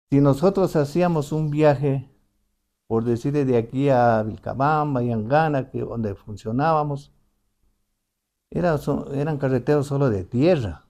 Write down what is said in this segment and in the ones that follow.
Si nosotros hacíamos un viaje, por decir de aquí a Vilcabamba y Angana, que donde funcionábamos, eran carreteros solo de tierra.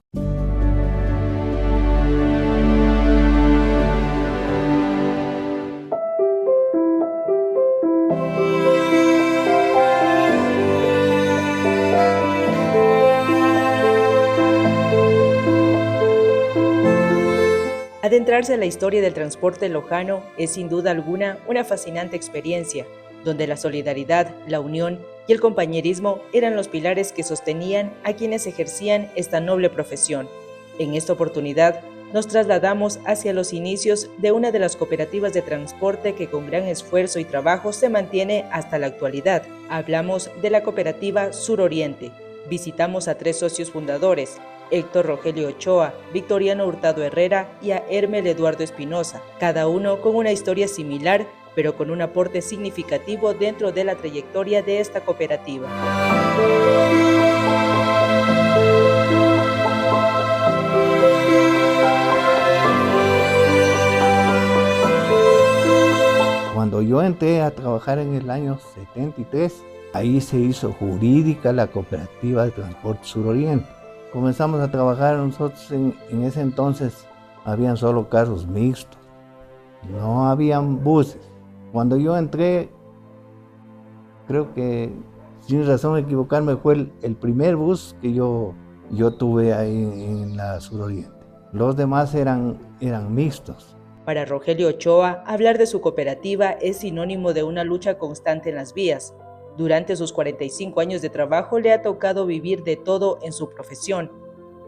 Adentrarse a la historia del transporte lojano es sin duda alguna una fascinante experiencia, donde la solidaridad, la unión y el compañerismo eran los pilares que sostenían a quienes ejercían esta noble profesión. En esta oportunidad, nos trasladamos hacia los inicios de una de las cooperativas de transporte que con gran esfuerzo y trabajo se mantiene hasta la actualidad. Hablamos de la cooperativa Suroriente. Visitamos a 3 socios fundadores, Héctor Rogelio Ochoa, Victoriano Hurtado Herrera y a Hermel Eduardo Espinosa, cada uno con una historia similar, pero con un aporte significativo dentro de la trayectoria de esta cooperativa. Cuando yo entré a trabajar en el año 73, ahí se hizo jurídica la cooperativa de transporte Suroriente. Comenzamos a trabajar nosotros en ese entonces, habían solo carros mixtos, no habían buses. Cuando yo entré, creo que sin razón equivocarme, fue el primer bus que yo tuve ahí en la Suroriente. Los demás eran mixtos. Para Rogelio Ochoa, hablar de su cooperativa es sinónimo de una lucha constante en las vías. Durante sus 45 años de trabajo le ha tocado vivir de todo en su profesión.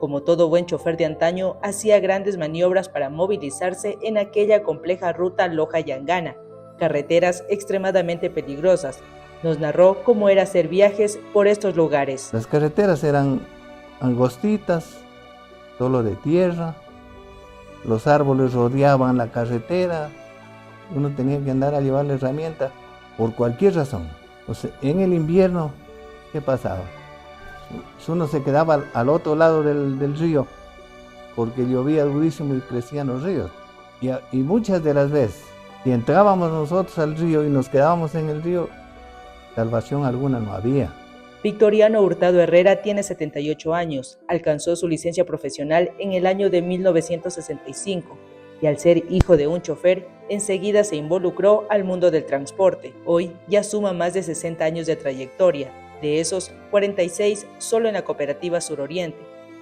Como todo buen chofer de antaño, hacía grandes maniobras para movilizarse en aquella compleja ruta Loja-Yangana, carreteras extremadamente peligrosas. Nos narró cómo era hacer viajes por estos lugares. Las carreteras eran angostitas, solo de tierra, los árboles rodeaban la carretera, uno tenía que andar a llevar la herramienta por cualquier razón. O sea, en el invierno, ¿qué pasaba? Uno se quedaba al otro lado del río, porque llovía durísimo y crecían los ríos. Y muchas de las veces, si entrábamos nosotros al río y nos quedábamos en el río, salvación alguna no había. Victoriano Hurtado Herrera tiene 78 años, alcanzó su licencia profesional en el año de 1965 y al ser hijo de un chofer, enseguida se involucró al mundo del transporte. Hoy ya suma más de 60 años de trayectoria, de esos 46 solo en la cooperativa Suroriente.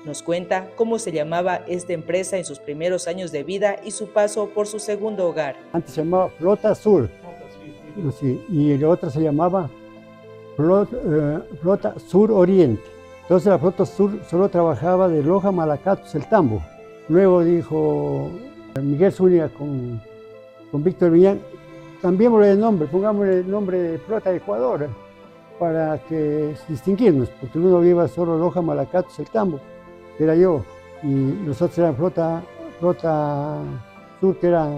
Nos cuenta cómo se llamaba esta empresa en sus primeros años de vida y su paso por su segundo hogar. Antes se llamaba Flota Sur, sí, y la otra se llamaba Flota Sur Oriente. Entonces la Flota Sur solo trabajaba de Loja, Malacatos, El Tambo. Luego dijo Miguel Zúñiga con Víctor Millán, cambiémosle el nombre, pongámosle el nombre de Flota Ecuador para que distinguirnos, porque uno iba solo Loja, Malacatos, El Tambo, que era yo, y nosotros eran Flota Sur, que era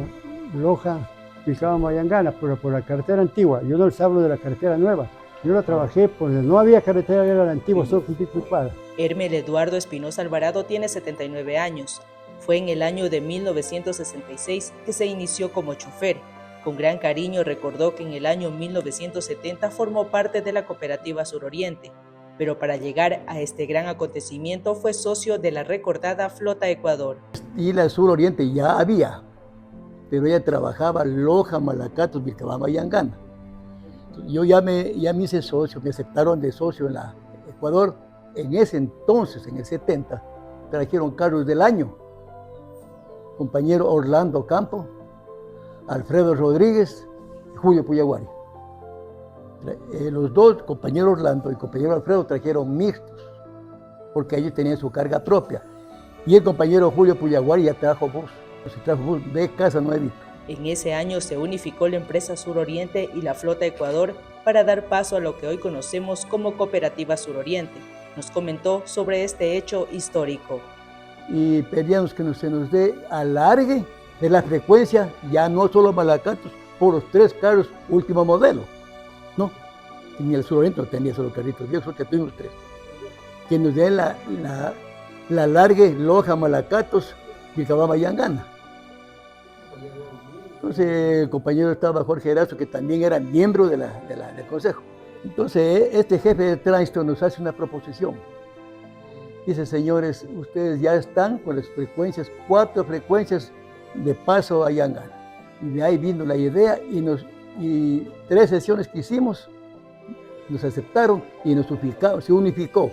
Loja, Vilcabamba y Angana, pero por la carretera antigua. Yo no les hablo de la carretera nueva. Yo la trabajé porque no había carretera, era la antigua, solo con pico y pala. Hermel Eduardo Espinosa Alvarado tiene 79 años. Fue en el año de 1966 que se inició como chofer. Con gran cariño recordó que en el año 1970 formó parte de la cooperativa Suroriente, pero para llegar a este gran acontecimiento fue socio de la recordada Flota Ecuador. Y la Suroriente ya había, pero ella trabajaba Loja, Malacatos, Vilcabamba y Angana. Yo ya me hice socio, me aceptaron de socio en la Ecuador. En ese entonces, en el 70, trajeron carros del año. Compañero Orlando Campo, Alfredo Rodríguez y Julio Puyaguari. Los dos, compañero Orlando y compañero Alfredo, trajeron mixtos, porque ellos tenían su carga propia. Y el compañero Julio Puyaguari ya trajo bus, de Casa Nuevito. En ese año se unificó la empresa Suroriente y la Flota Ecuador para dar paso a lo que hoy conocemos como Cooperativa Suroriente. Nos comentó sobre este hecho histórico. Y pedíamos que se nos dé alargue de la frecuencia, ya no solo Malacatos, por los 3 carros último modelo. No, ni el Suroriente no tenía solo carritos viejos, que tuvimos 3. Que nos dé la alargue Loja, Malacatos, Vilcabamba y Angana. Entonces el compañero estaba Jorge Erazo, que también era miembro del consejo. Entonces este jefe de tránsito nos hace una proposición. Dice, señores, ustedes ya están con las frecuencias, 4 frecuencias de paso a Yangana. Y de ahí vino la idea y 3 sesiones que hicimos, nos aceptaron y se unificó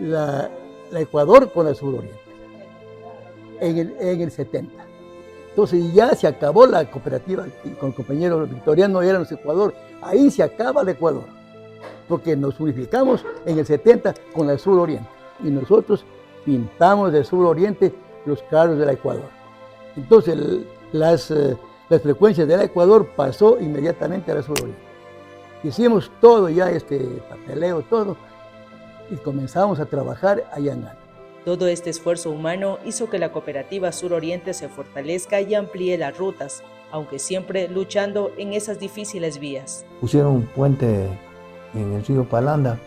la Ecuador con la suroriente en el 70. Entonces ya se acabó la cooperativa, con el compañero Victoriano éramos Ecuador, ahí se acaba el Ecuador, porque nos unificamos en el 70 con la suroriente y nosotros pintamos de suroriente los carros del Ecuador. Entonces las frecuencias del Ecuador pasó inmediatamente a la suroriente. Hicimos todo ya, papeleo, todo, y comenzamos a trabajar allá en Yangana. Todo este esfuerzo humano hizo que la cooperativa Suroriente se fortalezca y amplíe las rutas, aunque siempre luchando en esas difíciles vías. Pusieron un puente en el río Palanda,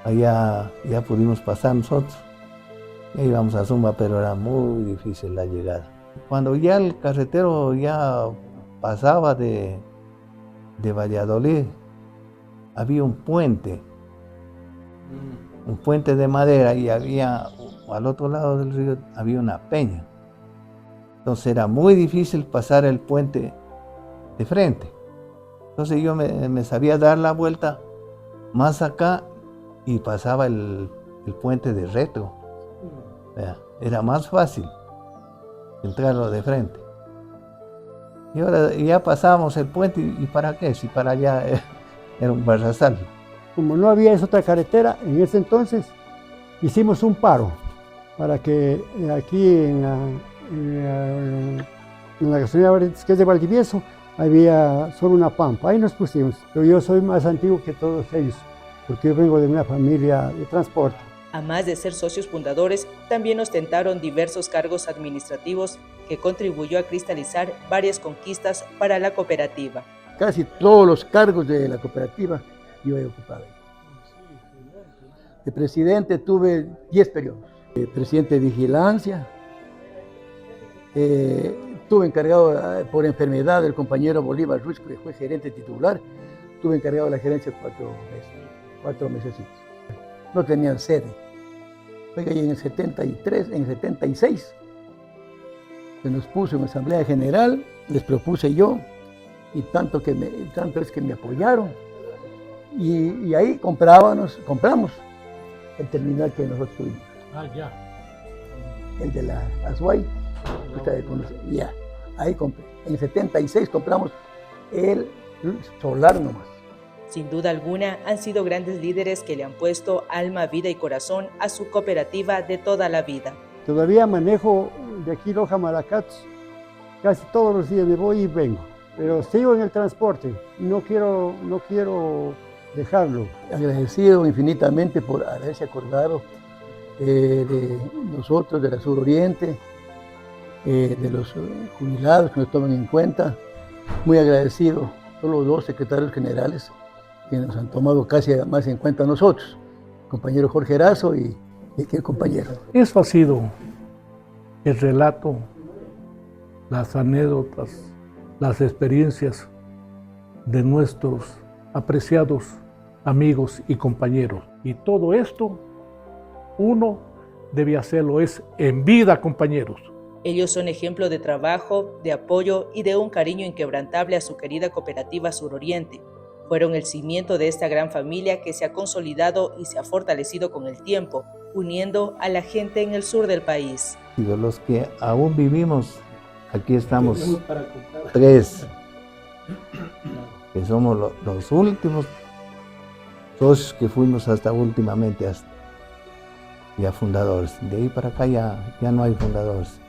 allá ya pudimos pasar nosotros. Ya íbamos a Zumba, pero era muy difícil la llegada. Cuando ya el carretero ya pasaba de Valladolid, había un puente de madera y había, al otro lado del río, había una peña. Entonces era muy difícil pasar el puente de frente. Entonces yo me sabía dar la vuelta más acá y pasaba el puente de retro. Era más fácil entrarlo de frente. Y ahora ya pasábamos el puente y ¿para qué? Si para allá era un barrasal. Como no había esa otra carretera, en ese entonces hicimos un paro para que aquí en la gasolinera que es de Valdivieso había solo una pampa. Ahí nos pusimos, pero yo soy más antiguo que todos ellos, porque yo vengo de una familia de transporte. Además de ser socios fundadores, también ostentaron diversos cargos administrativos que contribuyó a cristalizar varias conquistas para la cooperativa. Casi todos los cargos de la cooperativa yo he ocupado. De presidente tuve 10 periodos. Presidente de vigilancia. Tuve encargado por enfermedad del compañero Bolívar Ruiz, que fue gerente titular. Tuve encargado de la gerencia 4 meses. No tenían sede. Oiga, y en el 73, en el 76, se nos puso en asamblea general, les propuse yo, y tanto es que me apoyaron. Y ahí compramos el terminal que nosotros tuvimos. El de la Azuay, ustedes conocen, ya, ahí compré. En el 76 compramos el solar nomás. Sin duda alguna, han sido grandes líderes que le han puesto alma, vida y corazón a su cooperativa de toda la vida. Todavía manejo de aquí Loja a Malacatos, casi todos los días me voy y vengo, pero sigo en el transporte, no quiero dejarlo. Agradecido infinitamente por haberse acordado de nosotros, de la Suroriente, de los jubilados que nos toman en cuenta. Muy agradecido a los 2 secretarios generales que nos han tomado casi más en cuenta a nosotros, el compañero Jorge Erazo y el compañero. Eso ha sido el relato, las anécdotas, las experiencias de nuestros apreciados amigos y compañeros. Y todo esto, uno debe hacerlo es en vida, compañeros. Ellos son ejemplo de trabajo, de apoyo y de un cariño inquebrantable a su querida cooperativa Suroriente. Fueron el cimiento de esta gran familia que se ha consolidado y se ha fortalecido con el tiempo, uniendo a la gente en el sur del país. Y de los que aún vivimos, aquí estamos 3, que somos los últimos socios que fuimos hasta últimamente, ya fundadores. De ahí para acá ya no hay fundadores.